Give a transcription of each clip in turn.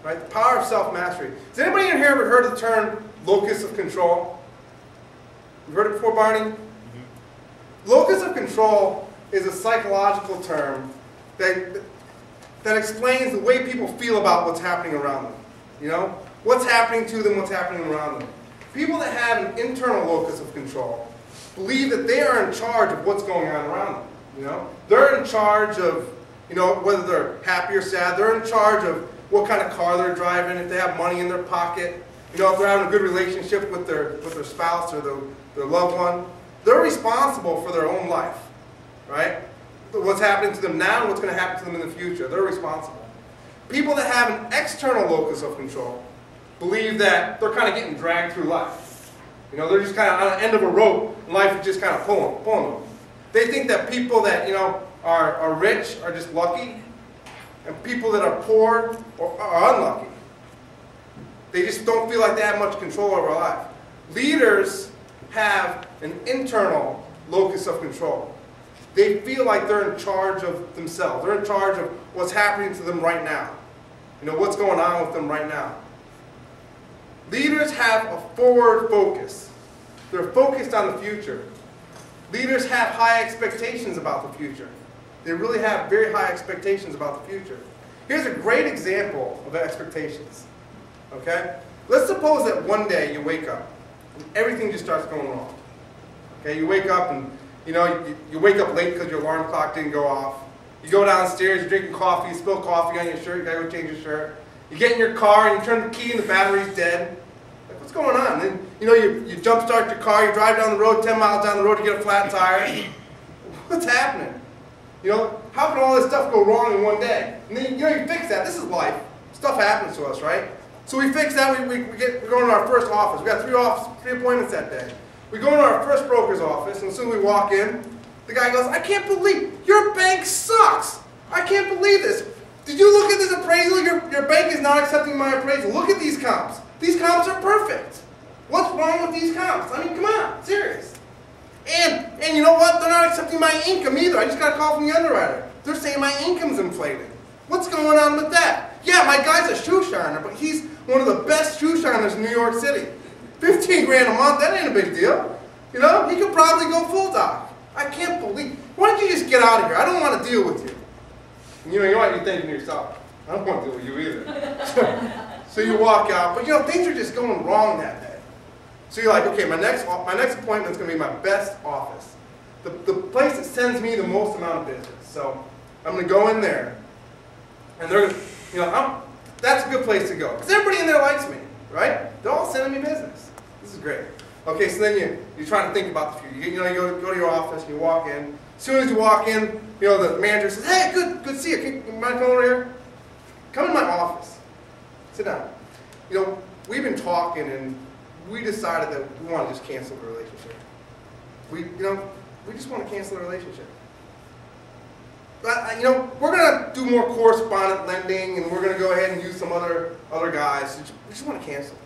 Right? The power of self-mastery. Has anybody in here ever heard of the term locus of control? You heard it before, Barney? Locus of control is a psychological term that explains the way people feel about what's happening around them. You know? What's happening to them, what's happening around them. People that have an internal locus of control believe that they are in charge of what's going on around them. You know? They're in charge of, you know, whether they're happy or sad. They're in charge of what kind of car they're driving, if they have money in their pocket, you know, if they're having a good relationship with their spouse or their loved one. They're responsible for their own life, right? What's happening to them now and what's going to happen to them in the future. They're responsible. People that have an external locus of control believe that they're kind of getting dragged through life. You know, they're just kind of on the end of a rope and life is just kind of pulling them. They think that people that, you know, are rich are just lucky and people that are poor are unlucky. They just don't feel like they have much control over life. Leaders have an internal locus of control. They feel like they're in charge of themselves. They're in charge of what's happening to them right now. You know, what's going on with them right now. Leaders have a forward focus. They're focused on the future. Leaders have high expectations about the future. They really have very high expectations about the future. Here's a great example of expectations. Okay? Let's suppose that one day you wake up and everything just starts going wrong. Okay? You wake up and you know, you wake up late because your alarm clock didn't go off. You go downstairs, you're drinking coffee, you spill coffee on your shirt, you gotta go change your shirt. You get in your car and you turn the key and the battery's dead. Like, what's going on? Then, you know, you jump start your car, you drive down the road, 10 miles down the road to get a flat tire. What's happening? You know, how can all this stuff go wrong in one day? And then, you know, you fix that. This is life. Stuff happens to us, right? So we fix that, we're going to our first office. We got three appointments that day. We go into our first broker's office, and as soon as we walk in, the guy goes, I can't believe, your bank sucks. I can't believe this. Did you look at this appraisal? Your bank is not accepting my appraisal. Look at these comps. These comps are perfect. What's wrong with these comps? I mean, come on, serious. And you know what? They're not accepting my income either. I just got a call from the underwriter. They're saying my income's inflated. What's going on with that? Yeah, my guy's a shoe shiner, but he's one of the best shoe shiners in New York City. 15 grand a month, that ain't a big deal. You know, he could probably go full doc. I can't believe, why don't you just get out of here? I don't want to deal with you. And you know what you're thinking to yourself, I don't want to deal with you either. So you walk out, but you know, things are just going wrong that day. So you're like, okay, my next appointment is going to be my best office. The place that sends me the most amount of business. So I'm going to go in there, and they're, you know, that's a good place to go. Because everybody in there likes me, right? They're all sending me business. This is great. Okay, so then you're trying to think about the future. You know, you go to your office and you walk in. As soon as you walk in, you know, the manager says, hey, good to see you. Can you mind coming over here? Come in my office. Sit down. You know, we've been talking and we decided that we want to just cancel the relationship. We just want to cancel the relationship. But, you know, we're going to do more correspondent lending and we're going to go ahead and use some other guys. We just want to cancel.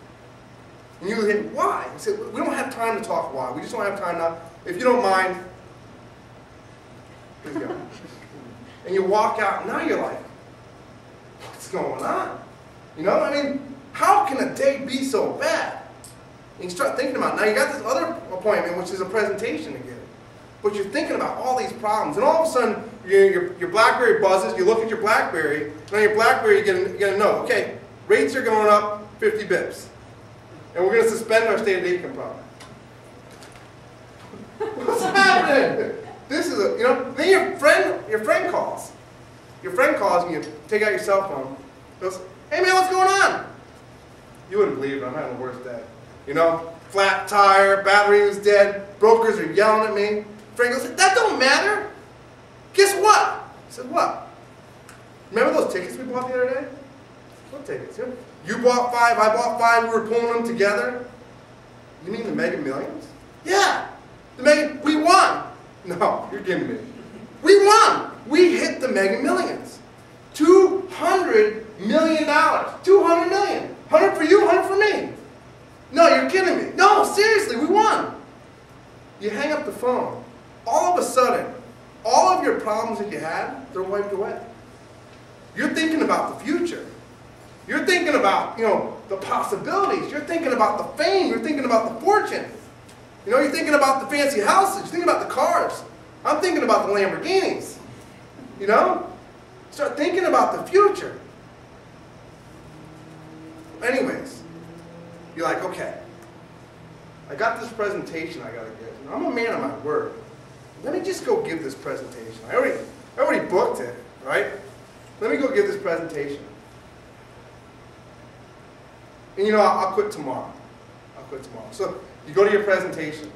And you hit, why? He said, we don't have time to talk why. We just don't have time now. If you don't mind, please go. And you walk out, and now you're like, what's going on? You know, I mean, how can a day be so bad? And you start thinking about it. Now you got this other appointment, which is a presentation to give. But you're thinking about all these problems. And all of a sudden, your BlackBerry buzzes, you look at your BlackBerry, and on your BlackBerry you get a note. Okay, rates are going up 50 bips. And we're going to suspend our state of the income problem. What's happening? This is a, you know, then your friend calls. Your friend calls and you take out your cell phone. Goes, hey man, what's going on? You wouldn't believe it, I'm having the worst day. You know, flat tire, battery was dead, brokers are yelling at me. Friend goes, that don't matter. Guess what? I said, what? Remember those tickets we bought the other day? What tickets? You bought 5, I bought 5, we were pulling them together. You mean the Mega Millions? Yeah. We won. No, you're kidding me. We won. We hit the Mega Millions. $200 million. 200 million. 100 for you, 100 for me. No, you're kidding me. No, seriously, we won. You hang up the phone. All of a sudden, all of your problems that you had, they're wiped away. You're thinking about the future. You're thinking about, the possibilities. You're thinking about the fame. You're thinking about the fortune. You're thinking about the fancy houses. You're thinking about the cars. I'm thinking about the Lamborghinis. Start thinking about the future. Anyways, you're like, okay, I got this presentation I got to give. I'm a man of my word. Let me just go give this presentation. I already booked it, right? Let me go give this presentation. And I'll quit tomorrow. I'll quit tomorrow. So you go to your presentation,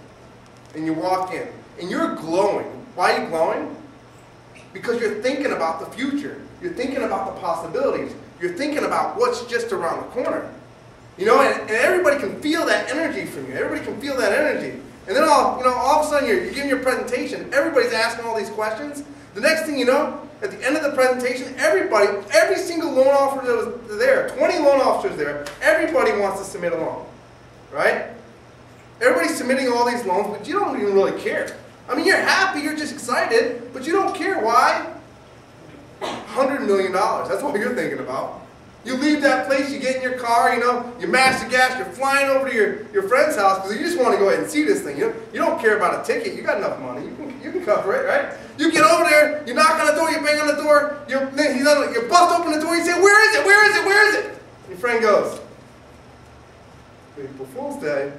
and you walk in, and you're glowing. Why are you glowing? Because you're thinking about the future. You're thinking about the possibilities. You're thinking about what's just around the corner. And everybody can feel that energy from you. Everybody can feel that energy. And then all of a sudden you're giving your presentation. Everybody's asking all these questions. The next thing you know, at the end of the presentation, every single loan officer that was there, 20 loan officers there, everybody wants to submit a loan, right? Everybody's submitting all these loans, but you don't even really care. I mean, you're happy, you're just excited, but you don't care. Why? $100 million. That's what you're thinking about. You leave that place, you get in your car, you mash the gas, you're flying over to your friend's house because you just want to go ahead and see this thing. You don't care about a ticket. You got enough money. You can cover it, right? You get over there, you knock on the door, you bang on the door, you bust open the door, you say, where is it? Where is it? Where is it? And your friend goes, April Fool's Day.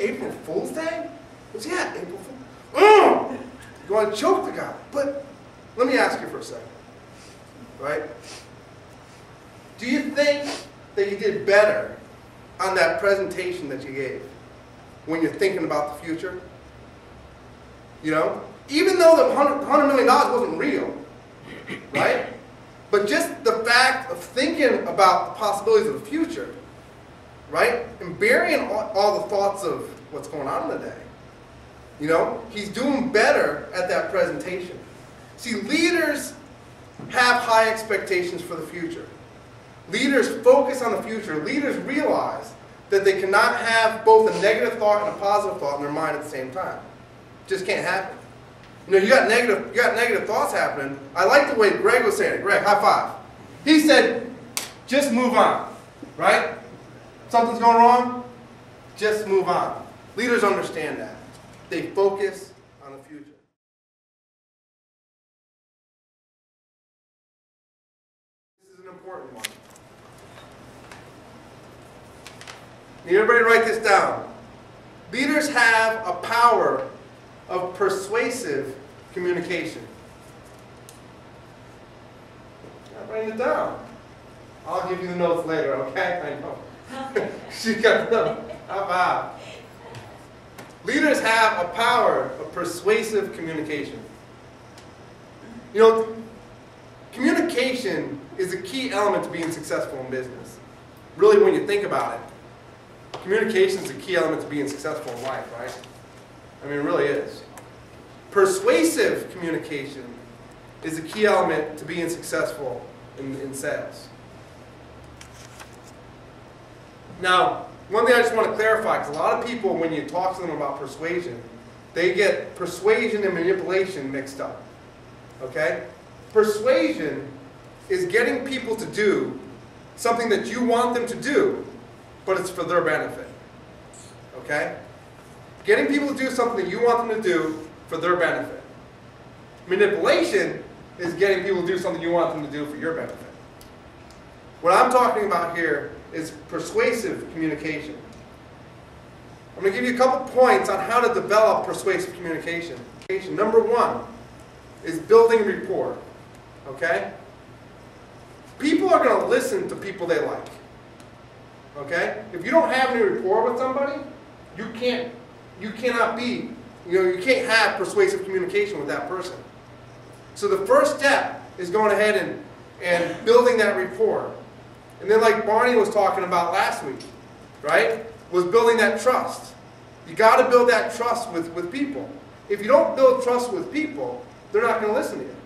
April Fool's Day? He goes, yeah, April Fool's Day. You want to choke the guy. But let me ask you for a second. Right? Do you think that you did better on that presentation that you gave when you're thinking about the future? Even though the $100 million wasn't real, right? But just the fact of thinking about the possibilities of the future, right? And burying all the thoughts of what's going on in the day. He's doing better at that presentation. See, leaders have high expectations for the future. Leaders focus on the future. Leaders realize that they cannot have both a negative thought and a positive thought in their mind at the same time. It just can't happen. You got negative thoughts happening. I like the way Greg was saying it. Greg, high five. He said, just move on, right? Something's going wrong, just move on. Leaders understand that. They focus on the future. This is an important one. Need everybody to write this down. Leaders have a power of persuasive communication. I'm writing it down. I'll give you the notes later, okay? I know. She got them. How about? Leaders have a power of persuasive communication. Communication is a key element to being successful in business. Really, when you think about it, communication is a key element to being successful in life, right? I mean, it really is. Persuasive communication is a key element to being successful in sales. Now, one thing I just want to clarify, because a lot of people, when you talk to them about persuasion, they get persuasion and manipulation mixed up. Okay? Persuasion is getting people to do something that you want them to do, but it's for their benefit. Okay? Getting people to do something that you want them to do for their benefit. Manipulation is getting people to do something you want them to do for your benefit. What I'm talking about here is persuasive communication. I'm going to give you a couple points on how to develop persuasive communication. Number one is building rapport. Okay? People are going to listen to people they like. Okay? If you don't have any rapport with somebody, you can't have persuasive communication with that person. So the first step is going ahead and building that rapport. And then, like Barney was talking about last week, right, was building that trust. You got to build that trust with people. If you don't build trust with people, they're not going to listen to you.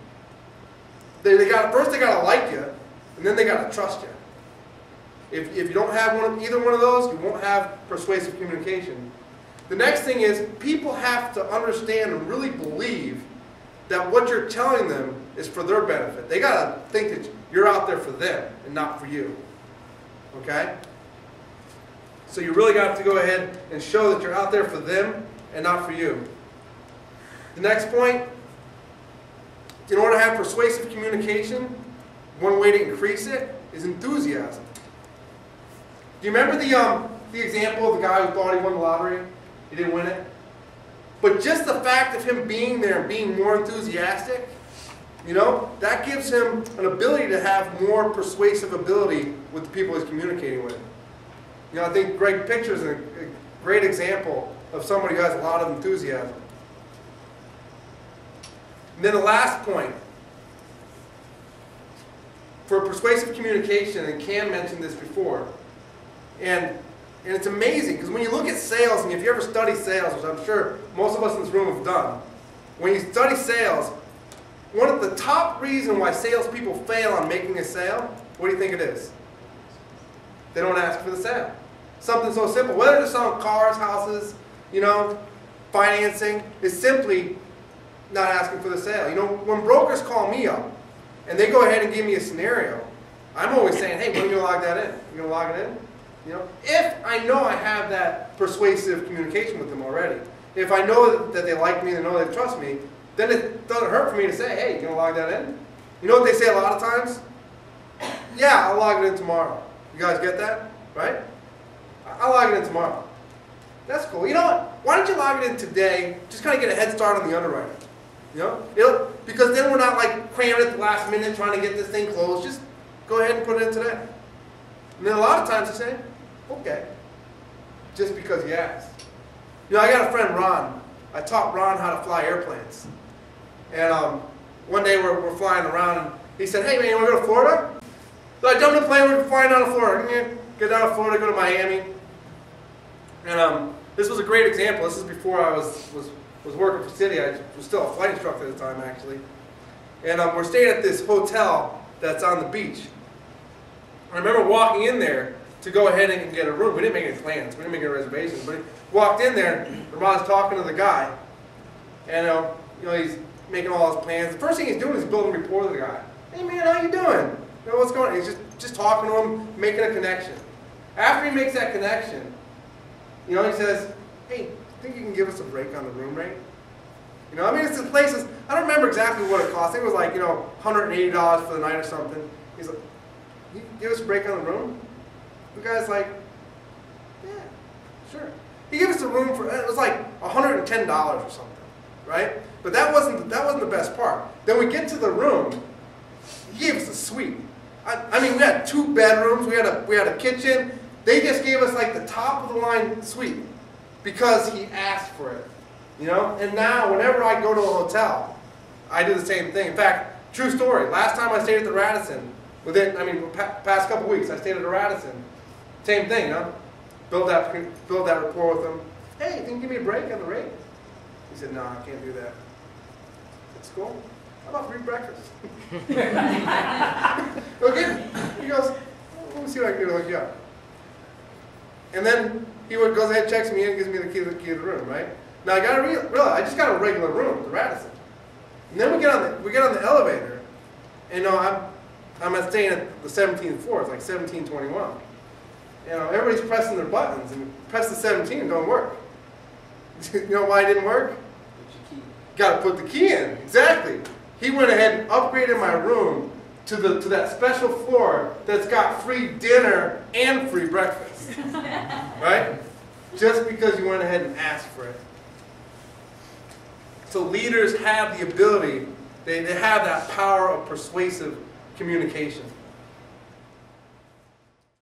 First they got to like you, and then they got to trust you. If you don't have either one of those, you won't have persuasive communication. The next thing is people have to understand and really believe that what you're telling them is for their benefit. They got to think that you're out there for them and not for you. Okay? So you really got to go ahead and show that you're out there for them and not for you. The next point, in order to have persuasive communication, one way to increase it is enthusiasm. Do you remember the example of the guy who thought he won the lottery? He didn't win it. But just the fact of him being there and being more enthusiastic, you know, that gives him an ability to have more persuasive ability with the people he's communicating with. You know, I think Greg Picture is a great example of somebody who has a lot of enthusiasm. And then the last point, for persuasive communication, and Cam mentioned this before, and it's amazing, because when you look at sales, and if you ever study sales, which I'm sure most of us in this room have done, when you study sales, one of the top reasons why salespeople fail on making a sale, what do you think it is? They don't ask for the sale. Something so simple. Whether they're selling cars, houses, you know, financing, is simply not asking for the sale. You know, when brokers call me up, and they go ahead and give me a scenario, I'm always saying, hey, when are you going to log that in? You going to log it in? You know, if I know I have that persuasive communication with them already, if I know that they like me and they know they trust me, then it doesn't hurt for me to say, hey, you gonna log that in? You know what they say a lot of times? Yeah, I'll log it in tomorrow. You guys get that? Right? I'll log it in tomorrow. That's cool. You know what? Why don't you log it in today? Just kind of get a head start on the underwriting. You know? Because then we're not like cramming at the last minute trying to get this thing closed. Just go ahead and put it in today. And then a lot of times they say, okay, just because you asked. You know, I got a friend, Ron. I taught Ron how to fly airplanes. And one day we're flying around, and he said, hey man, you want to go to Florida? So I jumped in the plane, we're flying down to Florida. Get down to Florida, go to Miami. And this was a great example. This is before I was working for Citi. I was still a flight instructor at the time, actually. And we're staying at this hotel that's on the beach. I remember walking in there to go ahead and get a room. We didn't make any plans. We didn't make any reservations. But he walked in there, and Ron's talking to the guy. And you know, he's making all his plans. The first thing he's doing is building rapport with the guy. Hey man, how you doing? You know, what's going on? He's just talking to him, making a connection. After he makes that connection, you know, he says, hey, think you can give us a break on the room rate? You know, I mean, it's the places, I don't remember exactly what it cost. I think it was like, you know, $180 for the night or something. He's like, you can give us a break on the room? The guy's like, yeah, sure. He gave us a room for, it was like $110 or something, right? But that wasn't the best part. Then we get to the room, he gave us a suite. I mean, we had 2 bedrooms, we had a kitchen. They just gave us like the top of the line suite because he asked for it, you know? And now, whenever I go to a hotel, I do the same thing. In fact, true story, last time I stayed at the Radisson, past couple weeks, I stayed at the Radisson. Same thing, you know? Build that rapport with him. Hey, can you give me a break on the rate? He said, no, I can't do that. It's cool. How about free breakfast? Okay. He goes, let me see what I can do to hook you up. And then he goes ahead, checks me in, and gives me the key to the room, right? Now I gotta realize, I just got a regular room at the Radisson. And then we get on the elevator, and I'm staying at the 17th floor. It's like 1721. You know, everybody's pressing their buttons, and press the 17 and don't work. You know why it didn't work? Put your key. Got to put the key in. Exactly. He went ahead and upgraded my room to that special floor that's got free dinner and free breakfast. Right? Just because you went ahead and asked for it. So leaders have the ability, they have that power of persuasive communication.